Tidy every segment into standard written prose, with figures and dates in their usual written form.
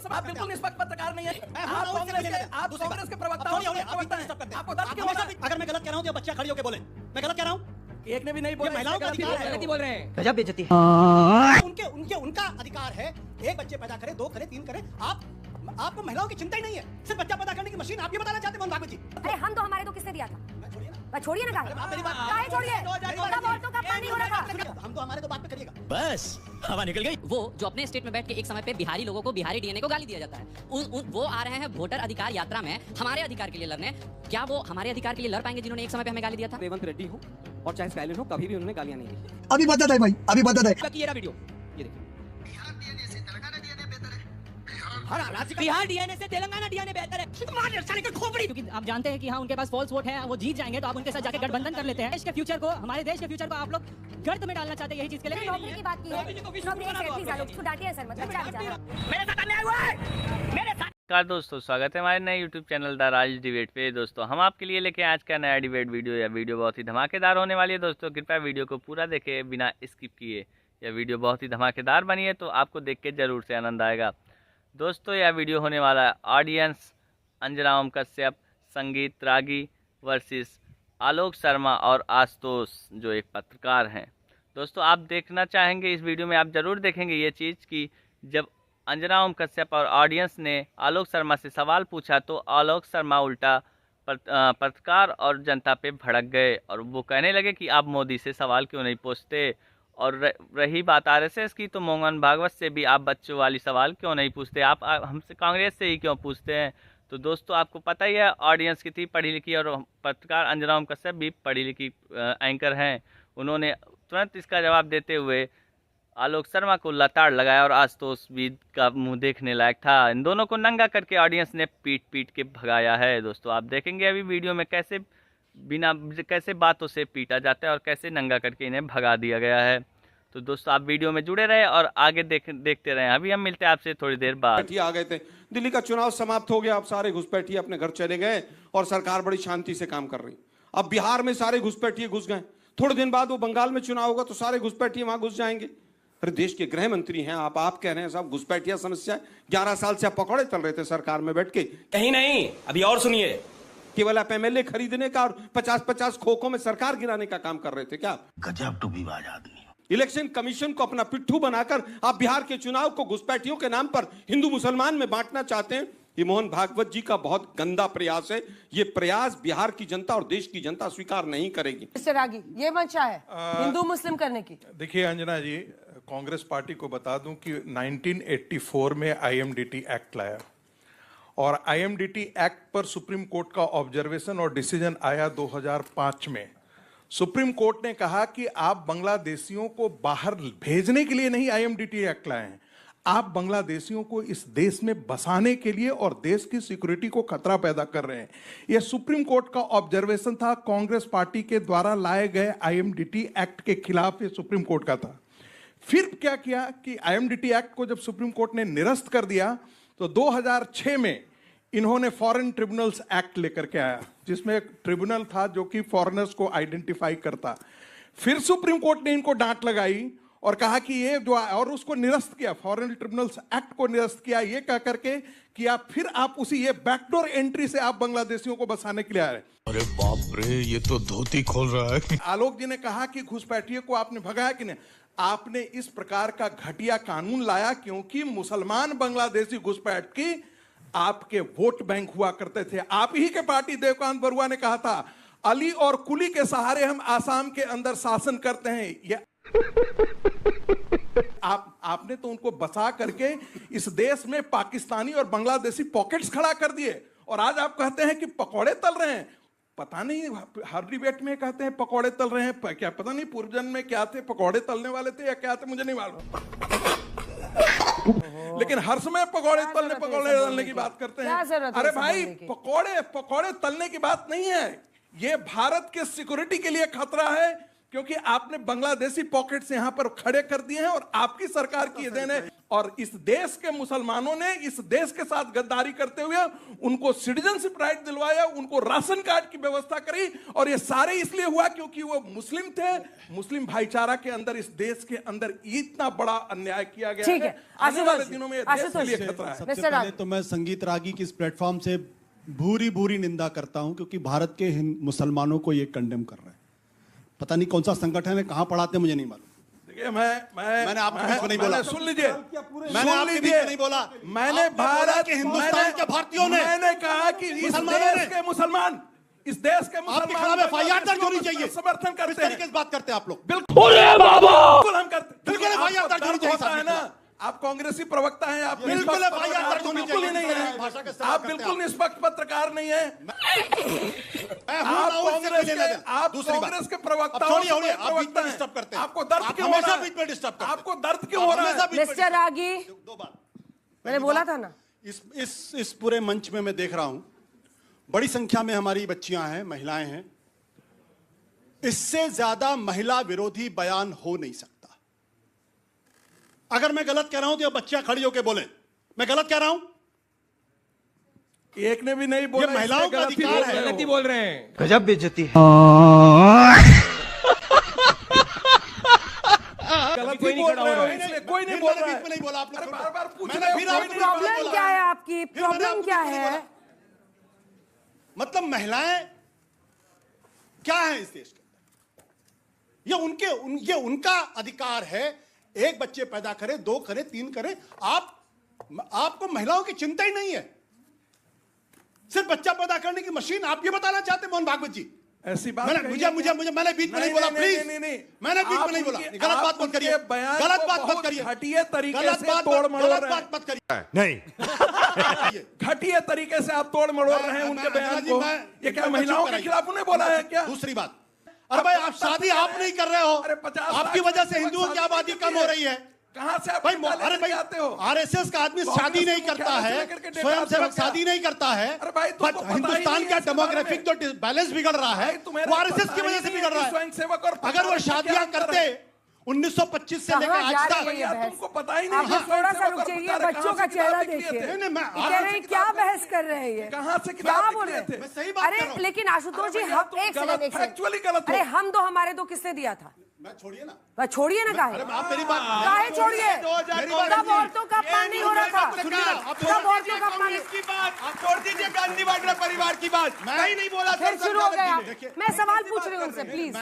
आप बिल्कुल निष्पक्ष पत्रकार नहीं है। आप कांग्रेस के प्रवक्ता हैं। आपको दर्द क्यों होता है? अगर मैं गलत कह रहा हूँ तो बच्चा खड़ी होकर बोले, मैं गलत कह रहा हूँ? एक ने भी नहीं बोला, महिलाओं का अधिकार है। गलती बोल रहे हैं। गजब बेइज्जती है। उनका अधिकार है। एक बच्चे पैदा करे, 2 करे, 3 करे। आपको महिलाओं की चिंता ही नहीं है, सिर्फ बच्चा पैदा करने की मशीन। आप ये बताना चाहते हैं मोहन भागवत जी? अरे हम तो हमारे तो किसने दिया था? छोड़िए ना, आप मेरी बात छोड़िए। कब औरतों का पानी हो रहा था? हम तो हमारे तो बात पे करिएगा। बस हवा निकल गई। वो जो अपने स्टेट में बैठ के एक समय पे बिहारी लोगों को बिहारी डीएनए को गाली दिया जाता है, वो आ रहे हैं वोटर अधिकार यात्रा में हमारे अधिकार के लिए लड़ने। क्या वो हमारे अधिकार के लिए लड़ पाएंगे जिन्होंने एक समय पे हमें गाली दिया था? रेवंत रेड्डी हो और चाहे स्टालिन हो, कभी भी उन्होंने गालियां नहीं दी। अभी बता दे भाई, अभी बता दे। ये रहा वीडियो, ये देखिए। बिहार डीएनए से तेलंगाना डीएनए बेहतर है। क्योंकि आप जानते हैं कि हाँ उनके पास फॉल्स वोट है, वो जीत जाएंगे तो आप उनके साथ जाके गठबंधन कर लेते हैं। देश के फ्यूचर को, हमारे देश के फ्यूचर को आप लोग गर्त में डालना चाहते हैं, यही चीज के लिए। नौकरी की बात की है। नौकरी उसको डांटिए सर, मतलब क्या विचार है? मेरे साथ अन्याय हुआ है, मेरे साथ। नमस्कार दोस्तों, स्वागत है हमारे नए YouTube channel the Raj debate पे। दोस्तों हम आपके लिए लेके आज का नया डिबेट वीडियो। यह वीडियो बहुत ही धमाकेदार होने वाली है। दोस्तों कृपया वीडियो को पूरा देखें बिना स्किप किए। यह वीडियो बहुत ही धमाकेदार बनी है, तो आपको देख के जरूर से आनंद आएगा। दोस्तों यह वीडियो होने वाला है ऑडियंस अंजना ओम कश्यप, संगीत रागी वर्सेस आलोक शर्मा और आशुतोष जो एक पत्रकार हैं। दोस्तों आप देखना चाहेंगे इस वीडियो में, आप ज़रूर देखेंगे ये चीज़ कि जब अंजना ओम कश्यप और ऑडियंस ने आलोक शर्मा से सवाल पूछा तो आलोक शर्मा उल्टा पत्रकार और जनता पे भड़क गए और वो कहने लगे कि आप मोदी से सवाल क्यों नहीं पूछते। और रही बात आरएसएस की, तो मोहन भागवत से भी आप बच्चों वाली सवाल क्यों नहीं पूछते, आप हमसे कांग्रेस से ही क्यों पूछते हैं। तो दोस्तों आपको पता ही है ऑडियंस कितनी पढ़ी लिखी और पत्रकार अंजना ओम कश्यप भी पढ़ी लिखी एंकर हैं। उन्होंने तुरंत इसका जवाब देते हुए आलोक शर्मा को लताड़ लगाया और आशुतोष भी का मुंह देखने लायक था। इन दोनों को नंगा करके ऑडियंस ने पीट के भगाया है। दोस्तों आप देखेंगे अभी वीडियो में कैसे बातों से पीटा जाता है और कैसे नंगा करके इन्हें भगा दिया गया है। तो दोस्तों आप वीडियो में जुड़े रहे और आगे देखते रहें। अभी हम मिलते हैं आपसे थोड़ी देर बाद। आ गए थे, दिल्ली का चुनाव समाप्त हो गया, अब सारे घुसपैठिए अपने घर चले गए और सरकार बड़ी शांति से काम कर रही। अब बिहार में सारे घुसपैठिए घुस गए, थोड़े दिन बाद वो बंगाल में चुनाव होगा तो सारे घुसपैठिए वहां घुस जाएंगे। अरे देश के गृह मंत्री हैं आप कह रहे हैं साहब घुसपैठिया समस्या है। 11 साल से आप पकौड़े तल रहे थे सरकार में बैठ के। कहीं नहीं, अभी और सुनिए। केवल आप एमएलए खरीदने का और 50-50 खोखों में सरकार गिराने का काम कर रहे थे क्या? गजब टूबीबाज आदमी। इलेक्शन कमीशन को अपना पिट्ठू बनाकर आप बिहार के चुनाव को घुसपैठियों के नाम पर हिंदू मुसलमान में बांटना चाहते हैं। ये मोहन भागवत जी का बहुत गंदा प्रयास है। ये प्रयास बिहार की जनता और देश की जनता स्वीकार नहीं करेगी। मिस्टर रागी, ये मंशा है हिंदू मुस्लिम करने की। देखिए अंजना जी, कांग्रेस पार्टी को बता दूं कि 1984 में आईएमडीटी एक्ट लाया और आईएमडीटी एक्ट पर सुप्रीम कोर्ट का ऑब्जर्वेशन और डिसीजन आया 2005 में। सुप्रीम कोर्ट ने कहा कि आप बांग्लादेशियों को बाहर भेजने के लिए नहीं आईएमडीटी एक्ट लाए हैं, आप बांग्लादेशियों को इस देश में बसाने के लिए और देश की सिक्योरिटी को खतरा पैदा कर रहे हैं। यह सुप्रीम कोर्ट का ऑब्जर्वेशन था, कांग्रेस पार्टी के द्वारा लाए गए आईएमडीटी एक्ट के खिलाफ ये सुप्रीम कोर्ट का था। फिर क्या किया कि आईएमडीटी एक्ट को जब सुप्रीम कोर्ट ने निरस्त कर दिया तो 2006 में इन्होंने फॉरेन ट्रिब्यूनल्स एक्ट लेकर के आया, जिसमें एक ट्रिब्यूनल था जो कि फॉरेनर्स को आइडेंटिफाई करता। फिर सुप्रीम कोर्ट ने इनको डांट लगाई और कहा कि ये जो, और उसको निरस्त किया, फॉरेन ट्रिब्यूनल्स एक्ट को निरस्त किया, ये कह करके कि आप उसी ये बैकडोर एंट्री से आप बांग्लादेशियों को बसाने के लिए आ रहे। अरे बाप रे, ये तो धोती खोल रहा है। आलोक जी ने कहा कि घुसपैठिए को आपने भगाया कि नहीं? आपने इस प्रकार का घटिया कानून लाया क्योंकि मुसलमान बांग्लादेशी घुसपैठ की आपके वोट बैंक हुआ करते थे। आप ही के पार्टी देवकांत बरुआ ने कहा था अली और कुली के सहारे हम आसाम के अंदर शासन करते हैं। ये आपने तो उनको बसा करके इस देश में पाकिस्तानी और बांग्लादेशी पॉकेट्स खड़ा कर दिए और आज आप कहते हैं कि पकौड़े तल रहे हैं। पता नहीं, हर डिबेट में कहते हैं पकौड़े तल रहे हैं, क्या पता नहीं पूर्व जन्म में क्या थे, पकौड़े तलने वाले थे या क्या थे, मुझे नहीं मालूम। लेकिन हर समय पकौड़े तलने की बात करते हैं। अरे भाई, पकौड़े तलने की बात नहीं है, ये भारत के सिक्योरिटी के लिए खतरा है क्योंकि आपने बांग्लादेशी पॉकेट्स यहां पर खड़े कर दिए हैं और आपकी सरकार की देन है। और इस देश के मुसलमानों ने इस देश के साथ गद्दारी करते हुए उनको सिटीजनशिप राइट दिलवाया, उनको राशन कार्ड की व्यवस्था करी, और ये सारे इसलिए हुआ क्योंकि वो मुस्लिम थे। मुस्लिम भाईचारा के अंदर इस देश के अंदर इतना बड़ा अन्याय किया गया ठीक है। आने वाले दिनों में देश के लिए खतरा है। सबसे पहले तो मैं संगीत रागी की इस प्लेटफॉर्म से भूरी निंदा करता हूं, क्योंकि भारत के मुसलमानों को ये कंडेम कर रहे हैं। पता नहीं कौन सा संगठन है, कहां पढ़ाते हैं मुझे नहीं मालूम। मैंने आपके बीच में नहीं बोला। सुन लीजिए, मैंने आपके बीच में नहीं बोला। मैंने भारत के हिंदुस्तान के भारतीयों ने, मैंने कहा कि इस देश के मुसलमान, इस देश के आपके खिलाफ एफआईआर दर्ज होनी चाहिए। समर्थन करते हैं। किस तरीके से बात करते हैं आप लोग? बिल्कुल हम करते, बिल्कुल एफआईआर दर्ज होनी चाहिए है ना। आप कांग्रेसी प्रवक्ता हैं, आप बिल्कुल एफआईआर दर्ज होनी बिल्कुल ही नहीं है, आप बिल्कुल निष्पक्ष पत्रकार नहीं है। आप कांग्रेस के प्रवक्ता हैं, आपको दर्द क्यों हो रहा है? आपको दर्द क्यों हो रहा है? मिस्टर रागी, मैंने बोला था ना। इस पूरे मंच में मैं देख रहा हूं बड़ी संख्या में हमारी बच्चियां हैं, महिलाएं हैं। इससे ज्यादा महिला विरोधी बयान हो नहीं सकता। अगर मैं गलत कह रहा हूं तो ये बच्चियां खड़ी होकर बोले मैं गलत कह रहा हूं। एक ने भी नहीं बोला, ये महिलाओं का अधिकार है। गलती बोल रहे हैं। गजब बेइज्जती है। कोई नहीं खड़ा हो रहा है, कोई नहीं बोल रहा है। नहीं बोला आप लोग। बार-बार पूछ मैंने रहे फिर हो, आपको प्रॉब्लम क्या है आपकी? प्रॉब्लम क्या है? मतलब महिलाएं क्या है इस देश के अंदर? ये उनका अधिकार है। एक बच्चे पैदा करे, 2 करे, 3 करे। आपको महिलाओं की चिंता ही नहीं है। सिर्फ बच्चा पैदा करने की मशीन आप ये बताना चाहते हैं मोहन भागवत जी? ऐसी बात मैंने बीच में नहीं बोला। प्लीज, मैंने बीच में नहीं बोला। गलत बात मत करिए, गलत बात मत करिए, घटिया तरीके गलत से बात मत करिए। नहीं, घटिया तरीके से आप तोड़ मरोड़ रहे हैं उनके बयान को। ये क्या महिलाओं के खिलाफ उन्हें बोला है क्या? दूसरी बात, अरे भाई आप शादी आप नहीं कर रहे हो। अरे 50 आपकी वजह से हिंदुओं की आबादी कम हो रही है। कहां से आप भाई? अरे भाई आते हो? आरएसएस का आदमी शादी नहीं करता है, स्वयंसेवक शादी नहीं करता है। अरे भाई, हिंदुस्तान का डेमोग्राफिक जो बैलेंस बिगड़ रहा है वो आरएसएस की वजह से बिगड़ रहा है। स्वयंसेवक और अगर वो शादियां करते 1925 से लेकर आज तक, तुमको पता ही नहीं। आप थोड़ा सा रुकिए, बच्चों का चेहरा देखिए। कह रहे हैं क्या बहस कर रहे हैं ये? कहां से क्या बोल रहे थे? हैं? सही बात कर रहा अरे हूं। लेकिन आशुतोष जी, हम एक सेकंड फैक्चुअली गलत हो। अरे हम दो हमारे दो किसने दिया था? मैं छोड़िए ना, छोड़िए ना। काहे आप मेरी बात काहे छोड़िए? तब औरतों का अपमान नहीं हो रहा था। तब औरतों का अपमान आप छोड़ दीजिए गांधी वाड्रा परिवार की बात। मैं नहीं बोला। फिर शुरू हो गया। मैं सवाल पूछ रही हूँ उनसे, प्लीज।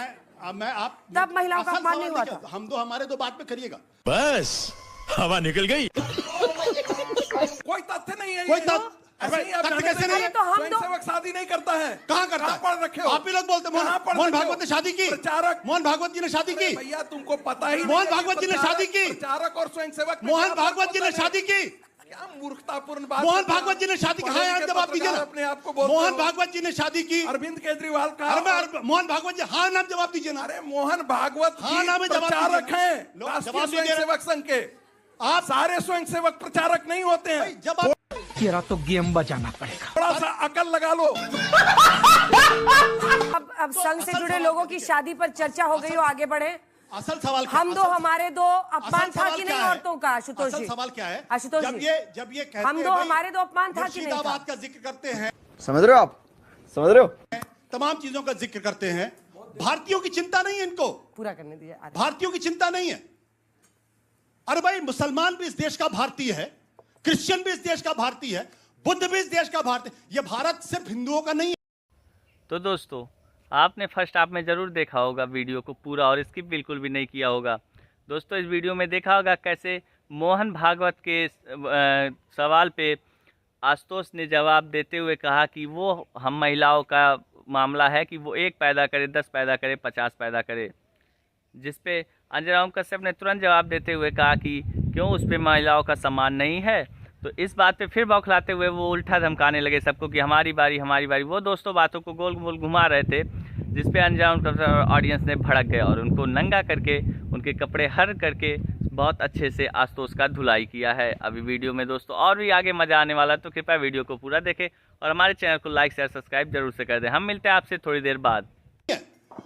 मैं आप तब महिलाओं का अपमान नहीं हुआ था। हम दो हमारे दो बात पे करिएगा। बस हवा निकल गई। कोई तथ्य नहीं है। कोई तथ्य कैसे नहीं है? तो हम दो स्वयंसेवक शादी नहीं करता है। कहाँ करता है? पढ़ रखे हो? आप ही लोग बोलते मोहन भागवत ने शादी की। प्रचारक मोहन भागवत जी ने शादी की। भैया तुमको पता ही मोहन भागवत जी ने शादी की। प्रचारक और स्वयंसेवक। मोहन भागवत जी ने शादी की। क्या मूर्खतापूर्ण बात। मोहन भागवत जी ने शादी की। हाँ, जवाब दीजिए ना। अपने आप को बोलते मोहन हो। भागवत जी ने शादी की। अरविंद केजरीवाल का। मोहन भागवत जी, हाँ नाम जवाब दीजिए ना। अरे मोहन भागवत हाँ नाम है, जवाब प्रचारक दीजिए। हैं राष्ट्रीय जवाब दीजिए। स्वयंसेवक संघ के। आप सारे स्वयंसेवक प्रचारक नहीं होते हैं। जब आप तेरा तो गेम बजाना पड़ेगा। थोड़ा सा अकल लगा लो। अब संघ से जुड़े लोगों की शादी पर चर्चा हो गई हो, आगे बढ़े। असल सवाल हम दो हमारे दो अपमान था कि नहीं औरतों का? आशुतोष जी, सवाल क्या है? आशुतोष जब जी, ये कहते हम दो हैं हमारे दो अपमान था कि नहीं था? मुर्शिदाबाद का जिक्र करते हैं, समझ रहे हो आप? समझ रहे हो? तमाम चीजों का जिक्र करते हैं। भारतीयों की चिंता नहीं है इनको। पूरा करने दिया। भारतीयों की चिंता नहीं है। अरे भाई, मुसलमान भी इस देश का भारतीय है, क्रिश्चियन भी इस देश का भारतीय है, बुद्ध भी इस देश का भारतीय। ये भारत सिर्फ हिंदुओं का नहीं है। तो दोस्तों, आपने फर्स्ट हाफ में ज़रूर देखा होगा वीडियो को पूरा, और स्किप बिल्कुल भी नहीं किया होगा। दोस्तों, इस वीडियो में देखा होगा कैसे मोहन भागवत के सवाल पे आशुतोष ने जवाब देते हुए कहा कि वो हम महिलाओं का मामला है कि वो 1 पैदा करे, 10 पैदा करे, 50 पैदा करे, जिस पे अंजनाराम कश्यप ने तुरंत जवाब देते हुए कहा कि क्यों उस पर महिलाओं का सम्मान नहीं है। तो इस बात पे फिर बौखलाते हुए वो उल्टा धमकाने लगे सबको कि हमारी बारी हमारी बारी। वो दोस्तों बातों को गोल गोल घुमा रहे थे, जिस पे अंजनाराम कश्यप ऑडियंस ने भड़क गया और उनको नंगा करके, उनके कपड़े हर करके बहुत अच्छे से आशुतोष का धुलाई किया है। अभी वीडियो में दोस्तों और भी आगे मज़ा आने वाला है, तो कृपया वीडियो को पूरा देखें और हमारे चैनल को लाइक शेयर सब्सक्राइब जरूर से कर दें। हम मिलते हैं आपसे थोड़ी देर बाद।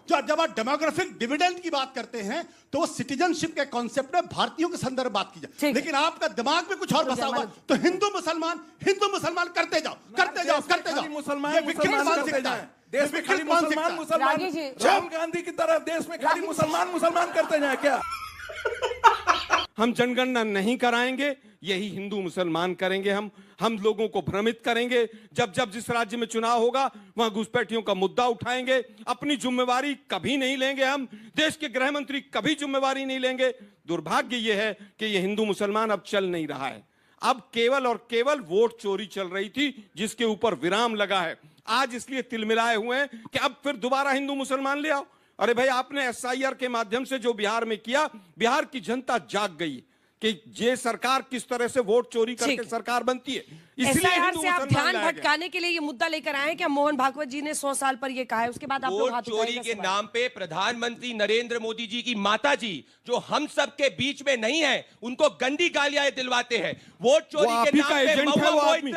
जब आप डेमोग्राफिक डिविडेंड की बात करते हैं तो वो सिटीजनशिप के कॉन्सेप्ट में भारतीयों के संदर्भ बात की जाए, लेकिन आपका दिमाग में कुछ और फंसा हुआ। तो हिंदू मुसलमान करते जाओ। मुसलमान करते जाएं। देश में खाली मुसलमान राहुल गांधी की तरह देश में खाली मुसलमान करते जाएं क्या? हम जनगणना नहीं कराएंगे, यही हिंदू मुसलमान करेंगे। हम लोगों को भ्रमित करेंगे। जब जिस राज्य में चुनाव होगा वहां घुसपैठियों का मुद्दा उठाएंगे। अपनी जिम्मेवारी कभी नहीं लेंगे। हम देश के गृह मंत्री कभी जिम्मेवारी नहीं लेंगे। दुर्भाग्य यह है कि यह हिंदू मुसलमान अब चल नहीं रहा है। अब केवल और केवल वोट चोरी चल रही थी, जिसके ऊपर विराम लगा है। आज इसलिए तिलमिलाए हुए हैं कि अब फिर दोबारा हिंदू मुसलमान ले आओ। अरे भाई, आपने SIR के माध्यम से जो बिहार में किया, बिहार की जनता जाग गई कि ये सरकार किस तरह से वोट चोरी करके सरकार बनती है। इसलिए SIR से आप ध्यान भटकाने के लिए ये मुद्दा लेकर आए कि मोहन भागवत जी ने 100 साल पर ये कहा है, उसके बाद आप लोग हाथ चोरी के नाम पे प्रधानमंत्री नरेंद्र मोदी जी की माता जी, जो हम सब के बीच में नहीं है, उनको गंदी गालियां दिलवाते हैं। वोट चोरी के नाम पे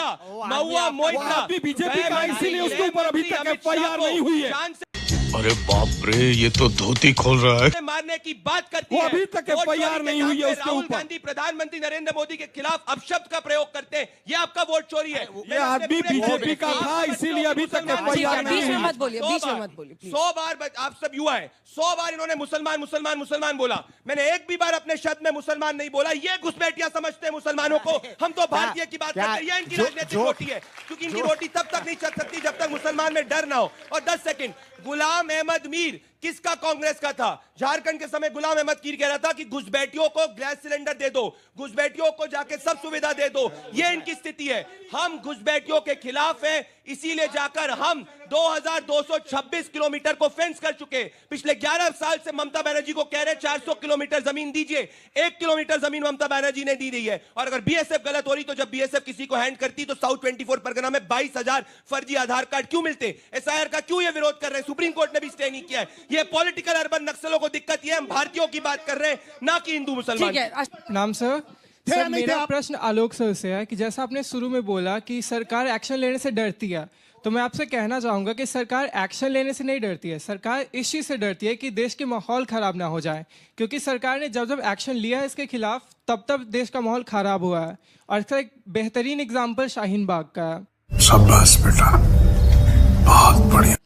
महुआ मोइत्रा बीजेपी का, इसीलिए उसके ऊपर अभी तक FIR नहीं हुई है। अरे बाप रे, ये तो धोती खोल रहा है। मारने की बात करती है, अभी तक FIR नहीं हुई है उसके राहुल ऊपर। गांधी प्रधानमंत्री नरेंद्र मोदी के खिलाफ अपशब्द का प्रयोग करते हैं, ये आपका वोट चोरी है। ये आदमी बीजेपी का था, इसीलिए अभी तक FIR नहीं बीच में हुई। मत बोलिए, बीच में मत बोलिए। 100 बार आप सब युवा है, 100 बार इन्होंने मुसलमान बोला। मैंने एक भी बार अपने शब्द में मुसलमान नहीं बोला। ये घुसपैठिया समझते हैं मुसलमानों को। हम तो भारतीय की बात करते हैं। ये इनकी राजनीतिक रोटी है, क्योंकि इनकी रोटी तब तक नहीं चल सकती जब तक मुसलमान में डर ना हो। और 10 सेकंड, गुलाम अहमद मीर किसका कांग्रेस का था? झारखंड के समय गुलाम अहमद मीर कह रहा था कि घुसपैठियों को गैस सिलेंडर दे दो, घुसपैठियों को जाके सब सुविधा दे दो। ये इनकी स्थिति है। हम घुसपैठियों के खिलाफ हैं, इसीलिए जाकर हम 2226 किलोमीटर को फेंस कर चुके। पिछले 11 साल से ममता बनर्जी को कह रहे 400 किलोमीटर जमीन दीजिए। 1 किलोमीटर जमीन ममता बनर्जी ने दी रही है। और अगर BSF गलत हो रही तो जब BSF किसी को हैंड करती तो साउथ 24 परगना में 22,000 फर्जी आधार कार्ड क्यों मिलते? SIR का क्यों ये विरोध कर रहे हैं? सुप्रीम कोर्ट ने भी स्टे नहीं किया है। ये पॉलिटिकल अर्बन नक्सलों को दिक्कत ये, हम भारतीयों की बात कर रहे हैं, ना कि हिंदू मुसलमान। नाम सर मेरा प्रश्न आलोक सर से है कि जैसा आपने शुरू में बोला कि सरकार एक्शन लेने से डरती है, तो मैं आपसे कहना चाहूंगा कि सरकार एक्शन लेने से नहीं डरती है। सरकार इस चीज़ से डरती है कि देश के माहौल खराब ना हो जाए, क्योंकि सरकार ने जब एक्शन लिया है इसके खिलाफ तब देश का माहौल खराब हुआ है। और इसका एक बेहतरीन एग्जाम्पल शाहीन बाग का है। शाबाश बेटा, बहुत बढ़िया।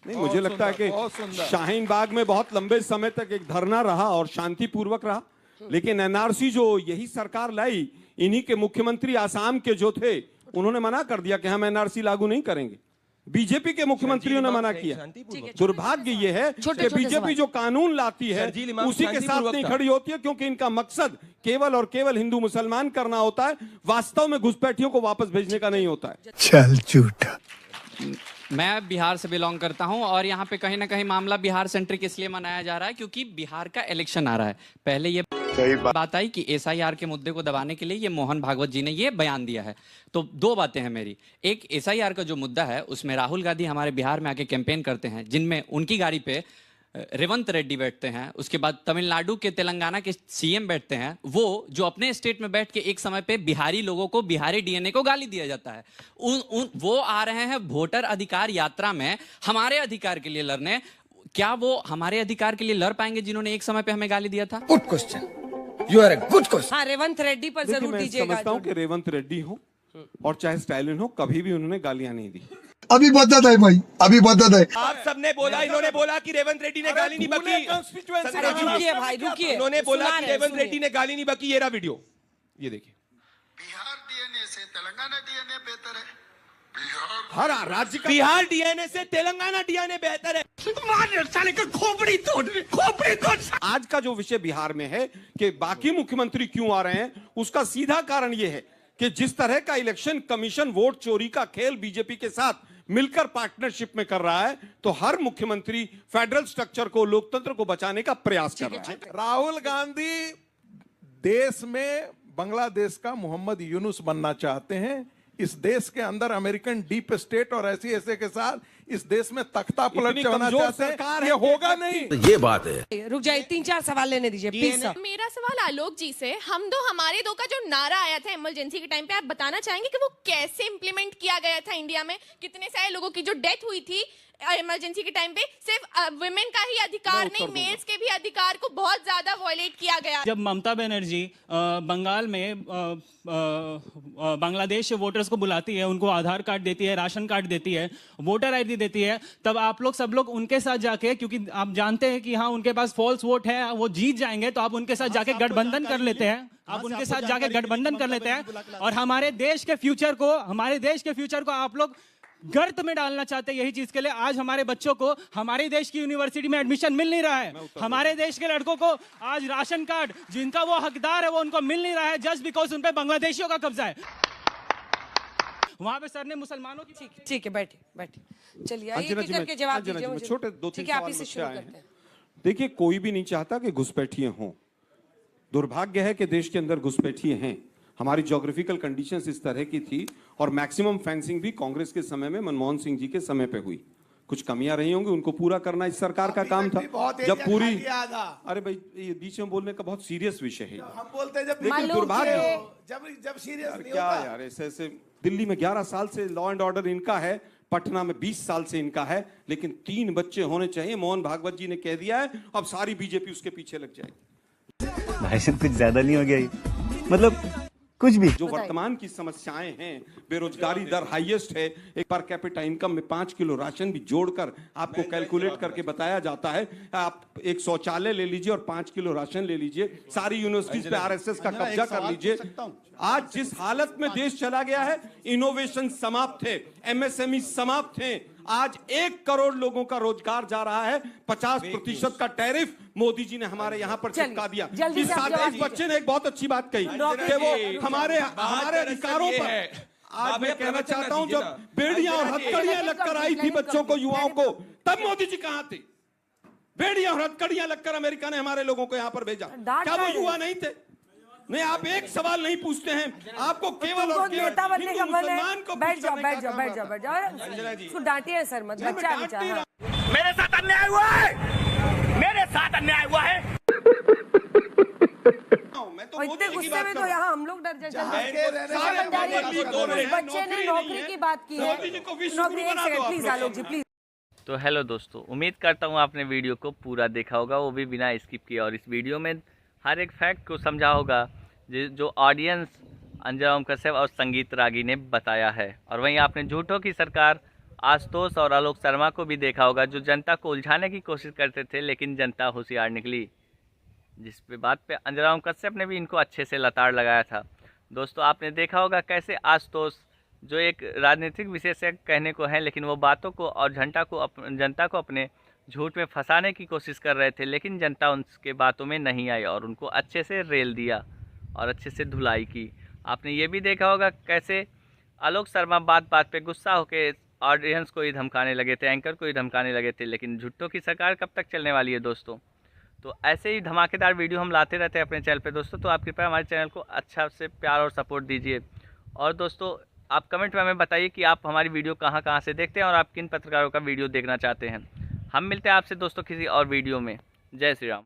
नहीं, मुझे लगता है कि शाहीन बाग में बहुत लंबे समय तक एक धरना रहा और शांतिपूर्वक रहा, लेकिन NRC जो यही सरकार लाई, इन्हीं के मुख्यमंत्री आसाम के जो थे, उन्होंने मना कर दिया कि हम NRC लागू नहीं करेंगे। बीजेपी के मुख्यमंत्रियों ने मना किया। दुर्भाग्य ये है कि बीजेपी जो कानून लाती है उसी के साथ नहीं खड़ी होती है, क्योंकि इनका मकसद केवल और केवल हिंदू मुसलमान करना होता है, वास्तव में घुसपैठियों को वापस भेजने का नहीं होता है। चल झूठा। मैं बिहार से बिलोंग करता हूं और यहाँ पे कहीं ना कहीं मामला बिहार सेंट्रिक इसलिए मनाया जा रहा है क्योंकि बिहार का इलेक्शन आ रहा है। पहले ये बात आई कि SIR के मुद्दे को दबाने के लिए ये मोहन भागवत जी ने ये बयान दिया है। तो 2 बातें हैं मेरी। एक, SIR का जो मुद्दा है उसमें राहुल गांधी हमारे बिहार में आके कैंपेन करते हैं, जिनमें उनकी गाड़ी पे रेवंत रेड्डी बैठते हैं, उसके बाद तमिलनाडु के तेलंगाना के CM बैठते हैं, वो जो अपने स्टेट में बैठ के एक समय पे बिहारी लोगों को, बिहारी DNA को गाली दिया जाता है। वो आ रहे हैं वोटर अधिकार यात्रा में हमारे अधिकार के लिए लड़ने। क्या वो हमारे अधिकार के लिए लड़ पाएंगे जिन्होंने एक समय पे हमें गाली दिया था? Good question, you are a good question. हाँ, रेवंत रेड्डी पर जरूर दीजिएगा। मैं समझता हूँ कि रेवंत रेड्डी हो और चाहे स्टालिन हो, कभी भी उन्होंने गालियां नहीं दी। अभी बदत है भाई, अभी बदत है। आप सबने बोला, इन्होंने बोला कि रेवंत रेड्डी ने गाली नहीं बकी। रुकिए भाई, रुकिए। इन्होंने बोला कि रेवंत रेड्डी ने गाली नहीं बकी। ये रहा वीडियो, ये देखिए। बिहार DNA से तेलंगाना DNA बेहतर है। हर राज्य का बिहार DNA से तेलंगाना DNA बेहतर है। खोपड़ी तोड़। आज का जो विषय बिहार में है कि बाकी मुख्यमंत्री क्यों आ रहे हैं, उसका सीधा कारण यह है कि जिस तरह का इलेक्शन कमीशन वोट चोरी का खेल बीजेपी के साथ मिलकर पार्टनरशिप में कर रहा है, तो हर मुख्यमंत्री फेडरल स्ट्रक्चर को, लोकतंत्र को बचाने का प्रयास कर रहा है। राहुल गांधी देश में बांग्लादेश का मोहम्मद यूनुस बनना चाहते हैं। इस देश के अंदर अमेरिकन डीप स्टेट और ऐसे के साथ इस देश में तख्ता पलट चढ़ाना चाहते हैं, ये होगा नहीं। ये बात है। रुक जाइए, 3-4 सवाल लेने दीजिए प्लीज। मेरा सवाल आलोक जी से, हम दो हमारे दो का जो नारा आया था इमरजेंसी के टाइम पे, आप बताना चाहेंगे कि वो कैसे इंप्लीमेंट किया गया था इंडिया में? कितने सारे लोगों की जो डेथ हुई थी इमरजेंसी के टाइम पे सिर्फ वुमेन का ही अधिकार नहीं, मेल्स के भी अधिकार को बहुत ज्यादा वॉयलेट किया गया। जब ममता बनर्जी बंगाल में बांग्लादेश से वोटर्स को बुलाती है, उनको आधार कार्ड देती है, राशन कार्ड देती है, वोटर आईडी देती है, तब आप लोग सब लोग उनके साथ जाके, क्योंकि आप जानते हैं कि हाँ उनके पास फॉल्स वोट है, वो जीत जाएंगे, तो आप उनके साथ जाके गठबंधन कर लेते हैं, आप उनके साथ जाके गठबंधन कर लेते हैं और हमारे देश के फ्यूचर को आप लोग गर्त में डालना चाहते हैं। यही चीज के लिए आज हमारे बच्चों को हमारे देश की यूनिवर्सिटी में एडमिशन मिल नहीं रहा है। हमारे देश के लड़कों को आज राशन कार्ड जिनका वो हकदार है वो उनको मिल नहीं रहा है, जस्ट बिकॉज उन पे बांग्लादेशियों का कब्जा है। वहां पे सर ने मुसलमानों की ठीक है, बैठे चलिए आइए करके जवाब दीजिए। छोटे 2-3 ठीक है, आप सवाल इसे मुझसे शुरू आए करते हैं। हैं। देखिए, कोई भी नहीं चाहता कि घुसपैठिए हों। दुर्भाग्य है कि देश के अंदर घुसपैठिए हैं। हमारी ज्योग्राफिकल कंडीशंस इस तरह की थी और मैक्सिमम फेंसिंग भी कांग्रेस के समय में, मनमोहन सिंह जी के समय पे हुई। कुछ कमियां रही होंगी, उनको पूरा करना इस सरकार का काम था। जब पूरी अरे भाई, ये बीच में बोलने का बहुत सीरियस विषय है। हम बोलते हैं जब लेकिन दुर्भाग्य जब सीरियस नहीं क्या होता। यार, ऐसे दिल्ली में 11 साल से लॉ एंड ऑर्डर इनका है, पटना में 20 साल से इनका है, लेकिन 3 बच्चे होने चाहिए। मोहन भागवत जी ने कह दिया है, अब सारी बीजेपी उसके पीछे लग जाएगी। भाई साहब कुछ ज्यादा नहीं हो गया ये? मतलब कुछ भी जो वर्तमान की समस्याएं हैं, बेरोजगारी दर हाईएस्ट है, एक पर कैपिटा इनकम में 5 किलो राशन भी जोड़कर आपको कैलकुलेट करके बताया जाता है। आप एक शौचालय ले लीजिए और 5 किलो राशन ले लीजिए, सारी यूनिवर्सिटीज पे आरएसएस का कब्जा कर लीजिए। आज जिस हालत में देश चला गया है, इनोवेशन समाप्त है, एमएसएमई समाप्त है। आज 1 करोड़ लोगों का रोजगार जा रहा है। 50% का टैरिफ मोदी जी ने हमारे यहाँ पर चिपका दिया। इस साथ एक बच्चे ने एक बहुत अच्छी बात कही कि वो हमारे अधिकारों पर, आज मैं कहना चाहता हूं, जब बेड़ियां और हथकड़ियां लगकर आई थी बच्चों को, युवाओं को, तब मोदी जी कहां थे? बेड़ियां और हथकड़ियां लगकर अमेरिका ने हमारे लोगों को यहाँ पर भेजा, क्या वो युवा नहीं थे? नहीं, आप एक सवाल नहीं पूछते हैं, आपको केवल और केवल हिंदू मुसलमान को बैठ जाओ। डांटिए सर मत, बच्चा बेचारा। मेरे साथ अन्याय हुआ है, मेरे साथ अन्याय हुआ है। मैं तो इतने गुस्से में तो यहाँ हम लोग डर जाते बच्चे ने नौकरी की बात की है। Please Alok ji, please. तो हेलो दोस्तों, उम्मीद करता हूँ आपने वीडियो को पूरा देखा होगा, वो भी बिना स्किप किए, और इस वीडियो में हर एक फैक्ट को समझा होगा जो ऑडियंस अंजन कश्यप और संगीत रागी ने बताया है। और वहीं आपने झूठों की सरकार आशुतोष और आलोक शर्मा को भी देखा होगा, जो जनता को उलझाने की कोशिश करते थे, लेकिन जनता होशियार निकली, जिस पे बात पे अंजन कश्यप ने भी इनको अच्छे से लताड़ लगाया था। दोस्तों, आपने देखा होगा कैसे आशुतोष, जो एक राजनीतिक विशेषज्ञ कहने को है, लेकिन वो बातों को और जनता को अपने झूठ में फंसाने की कोशिश कर रहे थे, लेकिन जनता उनके बातों में नहीं आई और उनको अच्छे से रेल दिया और अच्छे से धुलाई की। आपने ये भी देखा होगा कैसे आलोक शर्मा बात बात पे गुस्सा होकर ऑडियंस को ही धमकाने लगे थे, एंकर को ही धमकाने लगे थे, लेकिन झूठों की सरकार कब तक चलने वाली है दोस्तों। तो ऐसे ही धमाकेदार वीडियो हम लाते रहते हैं अपने चैनल पे दोस्तों, तो आप कृपया हमारे चैनल को अच्छा से प्यार और सपोर्ट दीजिए। और दोस्तों, आप कमेंट में हमें बताइए कि आप हमारी वीडियो कहाँ से देखते हैं और आप किन पत्रकारों का वीडियो देखना चाहते हैं। हम मिलते हैं आपसे दोस्तों किसी और वीडियो में। जय श्री राम।